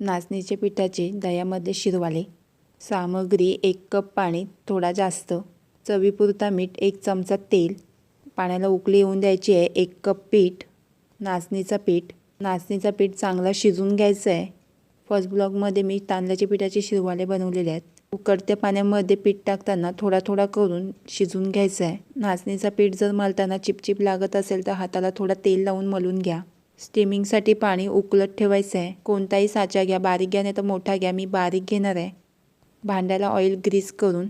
नाचणीच्या पिठाचे दह्यामध्ये शिरवाले. सामग्री 1 कप पाणी, थोडा जास्त, चवीपुरता मीठ, 1 चमचा तेल, पाण्याला उकळी येऊन द्यायची आहे. 1 कप पीठ, नाचणीचं पीठ चांगला शिजवून घ्यायचं आहे. फर्स्ट ब्लॉगमध्ये मी तांदळाच्या पिठाचे शिरवाले बनवलेले आहेत. उकळत्या पाण्यामध्ये पीठ टाकताना थोडा थोडा करून शिजवून घ्यायचं आहे. नाचणीचं पीठ जर मळताना चिपचिप लागत असेल तर हाताला थोडा तेल लावून मळून घ्या. स्टीमिंगसाठी पाणी उकळत ठेवायचं आहे. कोणताही साचा घ्या, बारीक घ्या नाही तर मोठा घ्या. मी बारीक घेणार आहे. भांड्याला ऑइल ग्रीस करून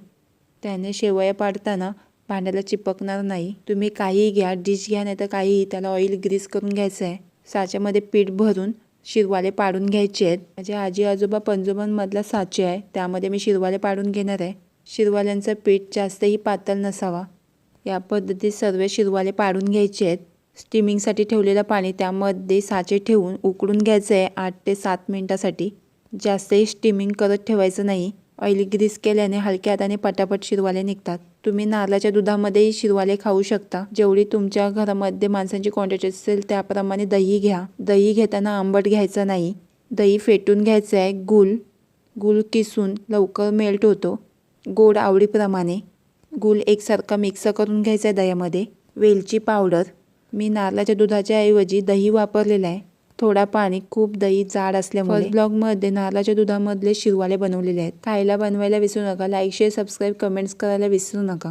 त्याने शेवया पाडताना भांड्याला चिपकणार नाही. तुम्ही काहीही घ्या, डिश घ्या नाही तर काहीही, त्याला ऑइल ग्रीस करून घ्यायचं आहे. साच्यामध्ये पीठ भरून शिरवाले पाडून घ्यायचे आहेत. माझे आजी आजोबा पंजोबांमधला साचे आहे, त्यामध्ये मी शिरवाले पाडून घेणार आहे. शिरवाल्यांचं पीठ जास्तही पातळ नसावा. या पद्धतीत सर्व शिरवाले पाडून घ्यायचे आहेत. स्टीमिंगसाठी ठेवलेलं पाणी त्यामध्ये साचे ठेवून उकळून घ्यायचं आहे 8 ते 7 मिनिटासाठी. जास्तही स्टीमिंग करत ठेवायचं नाही. ऑइल ग्रीस केल्याने हलक्या हाताने पटापट शिरवाले निघतात. तुम्ही नारळाच्या दुधामध्येही शिरवाले खाऊ शकता. जेवढी तुमच्या घरामध्ये माणसांची क्वांटिटी असेल त्याप्रमाणे दही घ्या. दही घेताना आंबट घ्यायचं नाही. दही फेटून घ्यायचं आहे. गूळ किसून लवकर मेल्ट होतो. गोड आवडीप्रमाणे. गूळ एकसारखा मिक्स करून घ्यायचा आहे दह्यामध्ये. वेलची पावडर. मी नारळाच्या दुधाच्या ऐवजी दही वापरलेलं आहे. थोडा पाणी, खूप दही जाड असल्यामुळे. फर्स्ट ब्लॉगमध्ये नारळाच्या दुधामधले शिरवाले बनवलेले आहेत. खायला बनवायला विसरू नका. लाईक, शेअर, सबस्क्राईब, कमेंट्स करायला विसरू नका.